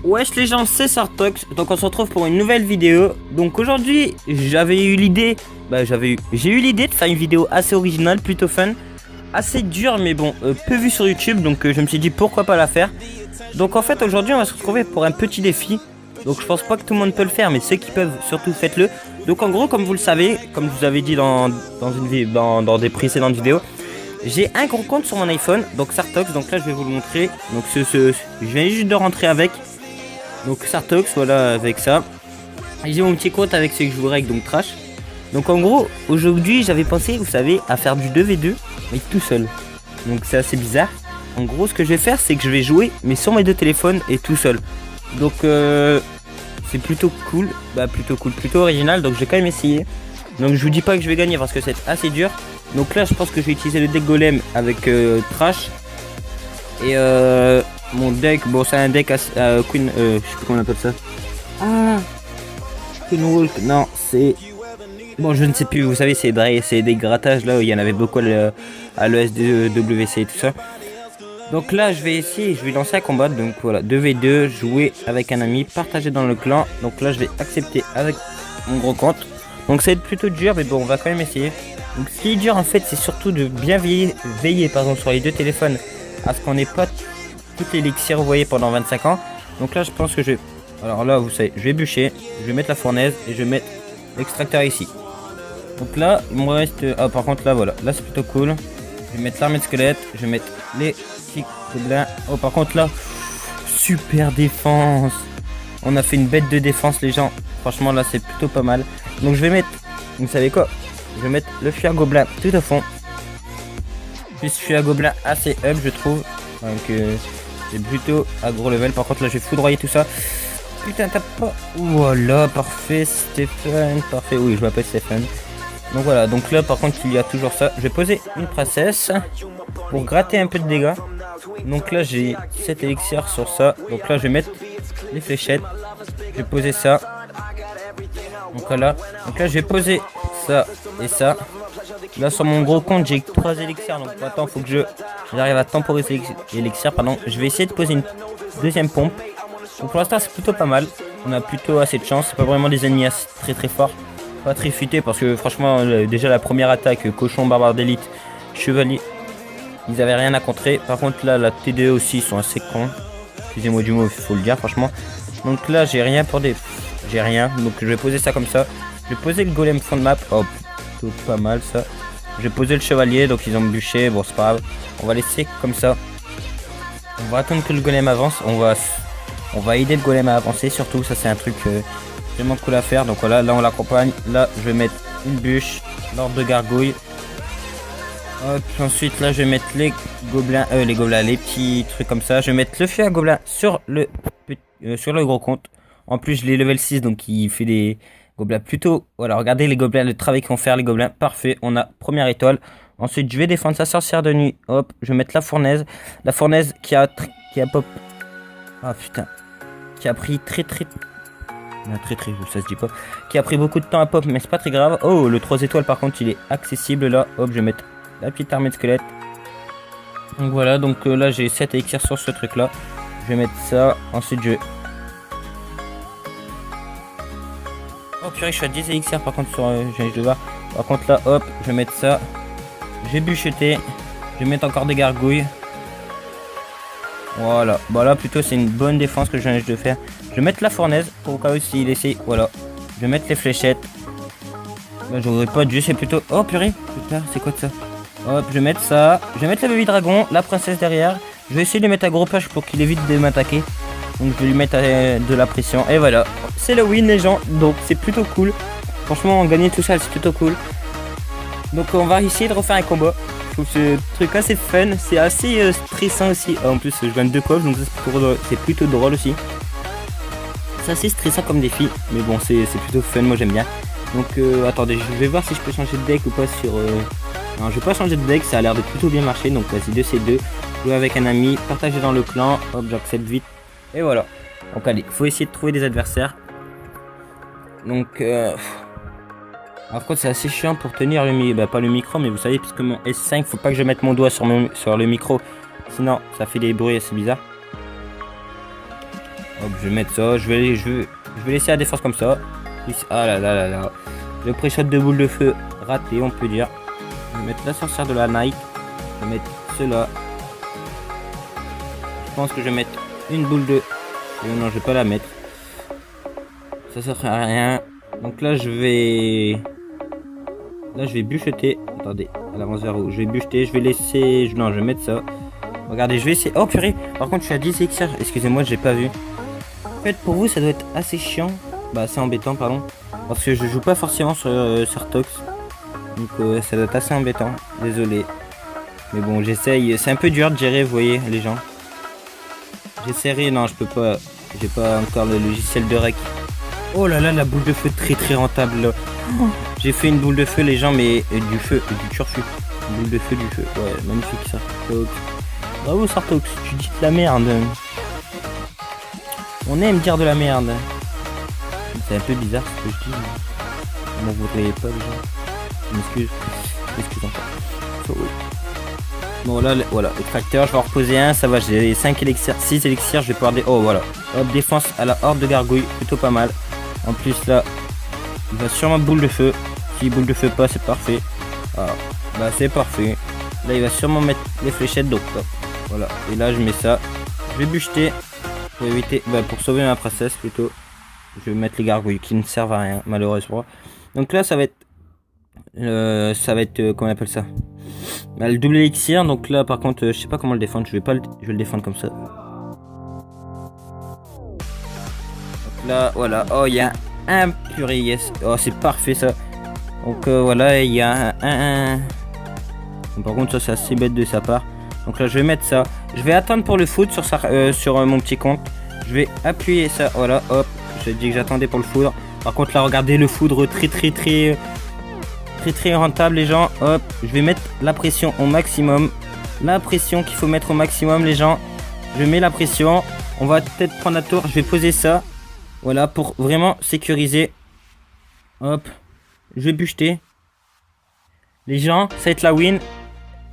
Wesh les gens, c'est Sartox, donc on se retrouve pour une nouvelle vidéo. Donc aujourd'hui, j'ai eu l'idée de faire une vidéo assez originale, plutôt fun, assez dure mais bon, peu vue sur YouTube, donc je me suis dit pourquoi pas la faire. Donc en fait aujourd'hui on va se retrouver pour un petit défi. Donc je pense pas que tout le monde peut le faire, mais ceux qui peuvent, surtout faites-le. Donc en gros, comme vous le savez, comme je vous avais dit dans des précédentes vidéos, j'ai un gros compte sur mon iPhone, donc Sartox. Donc là je vais vous le montrer. Donc je viens juste de rentrer avec. Donc Sartox, voilà, avec ça. Et j'ai mon petit compte avec ce que je vous règle, donc Trash. Donc en gros, aujourd'hui j'avais pensé, vous savez, à faire du 2v2, mais tout seul. Donc c'est assez bizarre. En gros, ce que je vais faire, c'est que je vais jouer, mais sur mes deux téléphones et tout seul. Donc c'est plutôt cool, plutôt original, donc je vais quand même essayer. Donc je vous dis pas que je vais gagner parce que c'est assez dur. Donc là je pense que je vais utiliser le deck golem avec Trash. Et mon deck, bon c'est un deck Queen, je sais plus comment on appelle ça. Ah, Queen Walk, non c'est... Bon je ne sais plus, vous savez c'est des grattages là où il y en avait beaucoup à l'ESWC et tout ça. Donc là je vais essayer, je vais lancer un combat, donc voilà, 2v2, jouer avec un ami, partager dans le clan. Donc là je vais accepter avec mon gros compte. Donc ça va être plutôt dur mais bon on va quand même essayer. Donc ce qui est dur en fait c'est surtout de bien veiller sur les deux téléphones à ce qu'on n'ait pas tout l'élixir vous voyez pendant 25 ans. Donc là je pense que je vais... Alors là vous savez, je vais bûcher, je vais mettre la fournaise et je vais mettre l'extracteur ici. Donc là il me reste... Ah par contre là voilà, là c'est plutôt cool. Je vais mettre l'armée de squelettes, je vais mettre les petits gobelins. Oh par contre là, super défense. On a fait une bête de défense les gens. Franchement là c'est plutôt pas mal. Donc je vais mettre, vous savez quoi, je vais mettre le fuir gobelin tout à fond. Plus fuir gobelin assez up je trouve. Donc c'est plutôt à gros level. Par contre là je vais foudroyer tout ça. Putain t'as pas... Voilà parfait Stéphane, parfait. Oui je m'appelle Stéphane. Donc voilà, donc là par contre il y a toujours ça. Je vais poser une princesse pour gratter un peu de dégâts. Donc là j'ai 7 élixirs sur ça. Donc là je vais mettre les fléchettes. Je vais poser ça. Donc voilà. Donc là je vais poser ça et ça. Là sur mon gros compte j'ai 3 élixirs. Donc attends, faut que j'arrive à temporiser l'élixirs. Pardon. Je vais essayer de poser une deuxième pompe. Donc pour l'instant c'est plutôt pas mal. On a plutôt assez de chance. C'est pas vraiment des ennemis très forts. Pas très futé parce que franchement déjà la première attaque cochon barbare d'élite chevalier ils avaient rien à contrer. Par contre là la TDE aussi ils sont assez cons, excusez-moi du mot il faut le dire franchement. Donc là j'ai rien pour des... J'ai rien, donc je vais poser ça comme ça. Je vais poser le golem fond de map. Oh plutôt pas mal ça. Je vais poser le chevalier, donc ils ont bûché, bon c'est pas grave. On va laisser comme ça. On va attendre que le golem avance. On va aider le golem à avancer surtout, ça c'est un truc vraiment cool à faire. Donc voilà, là on l'accompagne. Là je vais mettre une bûche, l'ordre de gargouille. Hop, ensuite là je vais mettre les gobelins, les petits trucs comme ça. Je vais mettre le feu à gobelin sur le gros compte. En plus je l'ai level 6 donc il fait des gobelins plutôt... Voilà, regardez les gobelins, le travail qu'ils vont faire les gobelins, parfait. On a première étoile. Ensuite je vais défendre sa sorcière de nuit. Hop, je vais mettre la fournaise. La fournaise qui a pop... Ah putain. Qui a pris très ça se dit pas, qui a pris beaucoup de temps à pop mais c'est pas très grave. Oh le 3 étoiles par contre il est accessible là. Hop je vais mettre la petite armée de squelettes. Donc voilà, donc là j'ai 7 élixirs sur ce truc là. Je vais mettre ça, ensuite je... Oh purée je suis à 10 élixirs par contre sur je vais voir. Par contre là hop je vais mettre ça. Je vais bûcheter. Je vais mettre encore des gargouilles. Voilà, bah là plutôt c'est une bonne défense que je viens de faire. Je vais mettre la fournaise pour au cas où s'il essaie. Voilà, je vais mettre les fléchettes. Là j'aurais pas dû, c'est plutôt... Oh purée, putain c'est quoi de ça? Hop, je vais mettre ça. Je vais mettre le baby dragon, la princesse derrière. Je vais essayer de le mettre à gros page pour qu'il évite de m'attaquer. Donc je vais lui mettre de la pression. Et voilà, c'est le win les gens. Donc c'est plutôt cool. Franchement gagner tout ça c'est plutôt cool. Donc on va essayer de refaire un combat. Je trouve ce truc assez fun, c'est assez stressant aussi. En plus je gagne 2 coffres donc c'est plutôt drôle aussi. C'est assez stressant comme défi, mais bon c'est plutôt fun, moi j'aime bien. Donc attendez, je vais voir si je peux changer de deck ou pas sur... Non je vais pas changer de deck, ça a l'air de plutôt bien marcher. Donc vas-y 2C2, jouer avec un ami, partager dans le clan, hop j'accepte vite. Et voilà. Donc allez, faut essayer de trouver des adversaires. Donc par contre c'est assez chiant pour tenir le micro, pas le micro mais vous savez puisque mon S5 faut pas que je mette mon doigt sur le micro, sinon ça fait des bruits assez bizarres. Hop, je vais mettre ça. Je vais laisser la défense comme ça. Ah là là là là. Le pré-shot de boule de feu raté, on peut dire. Je vais mettre la sorcière de la Nike. Je vais mettre cela. Je pense que je vais mettre une boule de... Non, je vais pas la mettre. Ça sert à rien. Donc là, je vais bûcheter. Attendez, elle avance vers où? Je vais bûcheter, je vais laisser... Non, je vais mettre ça. Regardez, je vais essayer... Oh purée. Par contre, je suis à 10 élixirs. Excusez-moi, j'ai pas vu. En fait, pour vous, ça doit être assez chiant. Bah, assez embêtant, pardon. Parce que je joue pas forcément sur Tox. Donc, ça doit être assez embêtant. Désolé. Mais bon, j'essaye. C'est un peu dur de gérer, vous voyez, les gens. J'essaierai. Non, je peux pas. J'ai pas encore le logiciel de rec. Oh là là, la boule de feu très rentable là. J'ai fait une boule de feu, les gens, mais du feu, du turfu. Une boule de feu, du feu. Ouais, magnifique ça. Bravo Sartox, tu dis de la merde. On aime dire de la merde. C'est un peu bizarre ce que je dis. Comment vous voudriez pas, les gens? Je m'excuse. Encore. Bon là, voilà, extracteur, je vais en reposer un, ça va, j'ai 5 élixirs, 6 élixirs, je vais pouvoir... Oh voilà, hop, défense à la horde de gargouilles, plutôt pas mal. En plus là, il va sûrement boule de feu. Si boule de feu pas, c'est parfait. Ah, bah c'est parfait. Là il va sûrement mettre les fléchettes, donc hop, voilà. Et là je mets ça, je vais bûcheter pour éviter, bah, pour sauver ma princesse plutôt. Je vais mettre les gargouilles qui ne servent à rien malheureusement. Donc là ça va être comment on appelle ça, bah, le double élixir. Donc là par contre je sais pas comment le défendre, je vais le défendre comme ça. Donc là voilà, oh il y a un purée, yes, oh c'est parfait ça. Donc voilà, il y a un... Donc, par contre ça c'est assez bête de sa part. Donc là je vais mettre ça, je vais attendre pour le foot sur mon petit compte. Je vais appuyer ça, voilà, hop, j'ai dit que j'attendais pour le foudre. Par contre là regardez le foudre très rentable les gens. Hop, je vais mettre la pression au maximum. La pression qu'il faut mettre au maximum les gens. Je mets la pression. On va peut-être prendre la tour. Je vais poser ça. Voilà, pour vraiment sécuriser. Hop, je vais bûcheter. Les gens, ça va être la win.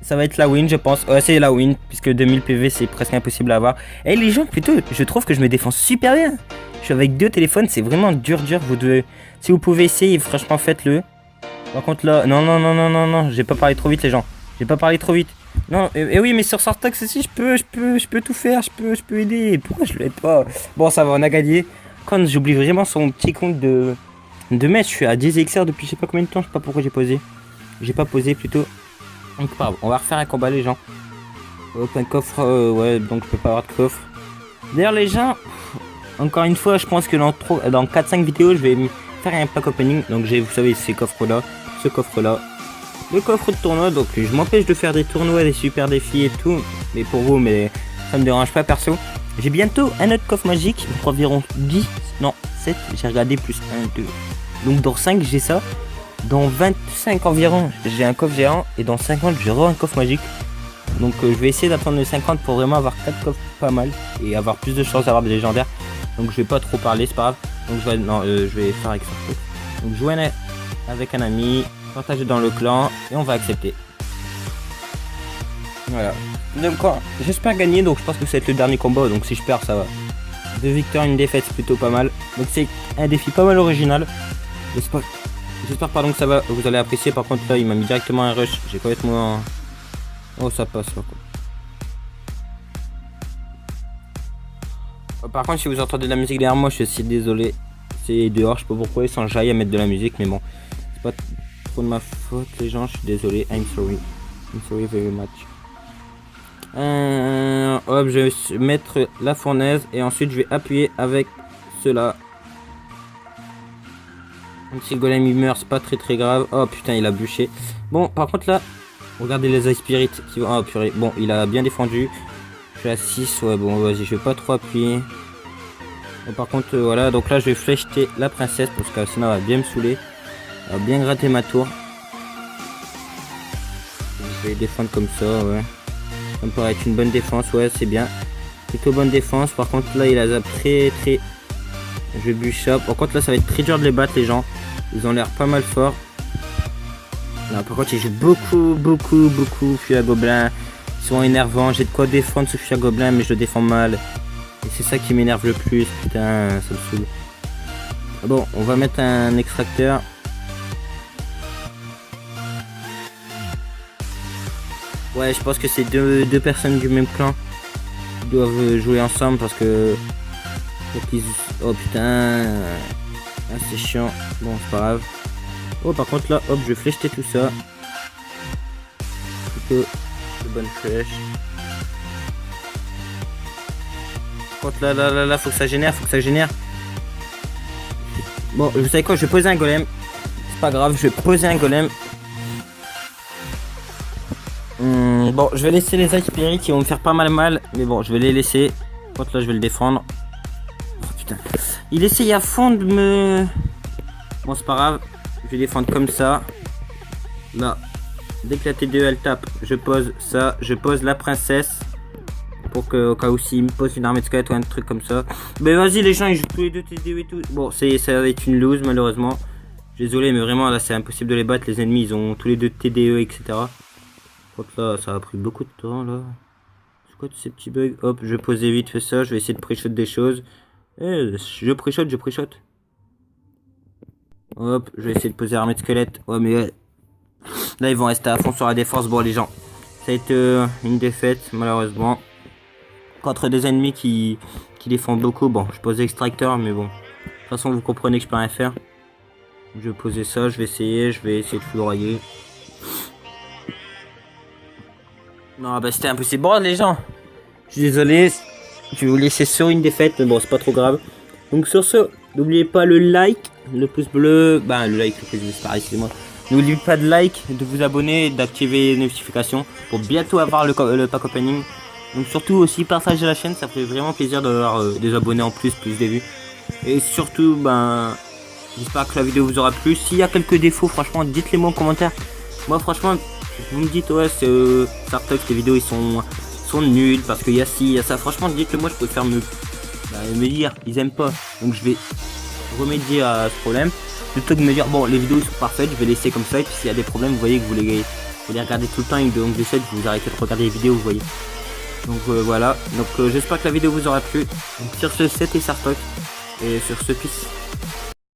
Ça va être la win je pense. Ouais, c'est la win. Puisque 2000 PV c'est presque impossible à avoir. Et les gens plutôt, je trouve que je me défends super bien. Je suis avec 2 téléphones, c'est vraiment dur. Vous devez... Si vous pouvez essayer, franchement faites-le. Par contre là, non, j'ai pas parlé trop vite les gens. J'ai pas parlé trop vite. Non, et oui, mais sur Sartox aussi, je peux tout faire, je peux aider. Pourquoi je l'aide pas? Bon, ça va, on a gagné. Quand j'oublie vraiment son petit compte de mèche, je suis à 10 XR depuis je sais pas combien de temps, je sais pas pourquoi j'ai posé. J'ai pas posé plutôt. Donc pardon, on va refaire un combat les gens. Hop, un coffre, ouais, donc je peux pas avoir de coffre. D'ailleurs les gens, encore une fois, je pense que dans 4-5 vidéos, je vais faire un pack opening. Donc j'ai, vous savez, ces coffres là, ce coffre là, le coffre de tournoi. Donc je m'empêche de faire des tournois, des super défis et tout, mais pour vous, mais ça me dérange pas perso. J'ai bientôt un autre coffre magique pour environ 10, non 7, j'ai regardé plus 1, 2. Donc dans 5 j'ai ça, dans 25 environ j'ai un coffre géant et dans 50 j'aurai un coffre magique. Donc je vais essayer d'attendre le 50 pour vraiment avoir 4 coffres pas mal et avoir plus de chances d'avoir des légendaires. Donc je vais pas trop parler, c'est pas grave. Donc je vais faire avec ça. Donc jouer avec un ami, partager dans le clan et on va accepter. Voilà. Donc j'espère gagner, donc je pense que ça va être le dernier combat, donc si je perds ça va. 2 victoires, une défaite, c'est plutôt pas mal. Donc c'est un défi pas mal original. J'espère pardon que ça va, vous allez apprécier. Par contre là il m'a mis directement un rush, j'ai complètement... Oh ça passe là quoi. Par contre si vous entendez de la musique derrière moi, je suis désolé. C'est dehors, je sais pas pourquoi ils sont jaillis à mettre de la musique, mais bon. C'est pas trop de ma faute les gens, je suis désolé. I'm sorry very much. Hop, je vais mettre la fournaise et ensuite je vais appuyer avec cela. Même si le golem il meurt, c'est pas très grave. Oh putain, il a bûché. Bon, par contre là, regardez les Ice Spirit qui vont... Oh purée, bon, il a bien défendu. Je suis à 6, ouais, bon, vas-y, je vais pas trop appuyer. Bon, par contre, voilà, donc là je vais flécheter la princesse parce que sinon elle va bien me saouler. Elle va bien gratter ma tour. Je vais défendre comme ça, ouais. Ça me paraît être une bonne défense, ouais, c'est bien. Plutôt bonne défense. Par contre, là, il a zap très... Je bûche up. Par contre, là, ça va être très dur de les battre, les gens. Ils ont l'air pas mal forts. Là, par contre, ils jouent beaucoup fuir à gobelin. Ils sont énervants. J'ai de quoi défendre ce fuir à gobelin, mais je le défends mal. Et c'est ça qui m'énerve le plus, putain, ça me saoule. Bon, on va mettre un extracteur. Ouais, je pense que c'est deux personnes du même clan qui doivent jouer ensemble parce que... Oh putain... Ah, c'est chiant. Bon, c'est pas grave. Oh, par contre là, hop, je vais flécheter tout ça. Plutôt de bonnes flèches. Par contre là, faut que ça génère, Bon, vous savez quoi, je vais poser un golem. C'est pas grave, je vais poser un golem. Bon, je vais laisser les Iceberry qui vont me faire pas mal. Mais bon, je vais les laisser. Par contre là, je vais le défendre. Oh putain. Il essaye à fond de me... Bon, c'est pas grave. Je vais défendre comme ça. Là. Dès que la T2 elle tape, je pose ça. Je pose la princesse. Pour que, au cas où s'il me pose une armée de squelettes ou un truc comme ça. Mais vas-y, les gens ils jouent tous les deux TDE et tout. Bon, ça va être une lose malheureusement. Désolé, mais vraiment là c'est impossible de les battre. Les ennemis ils ont tous les deux TDE, etc. Par contre là, ça a pris beaucoup de temps là. C'est quoi tous ces petits bugs? Hop, je vais poser vite fait ça. Je vais essayer de pré-shot des choses. Je pré-shot. Hop, je vais essayer de poser armée de squelettes. Ouais, mais là ils vont rester à fond sur la défense. Bon, les gens, ça a été une défaite malheureusement. Contre des ennemis qui défendent beaucoup. Bon, je pose extracteur, mais bon. De toute façon, vous comprenez que je peux rien faire. Je vais poser ça, je vais essayer de foudroyer. Non, bah c'était impossible. Bon, les gens, je suis désolé. Je vais vous laisser sur une défaite, mais bon, c'est pas trop grave. Donc, sur ce, n'oubliez pas le like, le pouce bleu. Bah, le like, le pouce bleu, c'est pareil, excusez-moi. N'oubliez pas de like, de vous abonner, d'activer les notifications pour bientôt avoir le pack opening. Donc surtout aussi partager la chaîne, ça fait vraiment plaisir d'avoir des abonnés en plus des vues. Et surtout, ben, j'espère que la vidéo vous aura plu. S'il y a quelques défauts, franchement, dites-les moi en commentaire. Moi franchement, vous me dites ouais, c'est Sartox, tes vidéos ils sont nuls parce qu'il y a ci, il y a ça. Franchement, dites-le moi, je préfère me dire, ils aiment pas. Donc je vais remédier à ce problème. Plutôt que de me dire bon, les vidéos sont parfaites, je vais laisser comme ça. Et puis s'il y a des problèmes, vous voyez que vous les regardez tout le temps et donc j'essaie de vous arrêter de regarder les vidéos, vous voyez. Donc voilà, donc j'espère que la vidéo vous aura plu. Donc sur ce, c'était Sartox et sur ce, peace.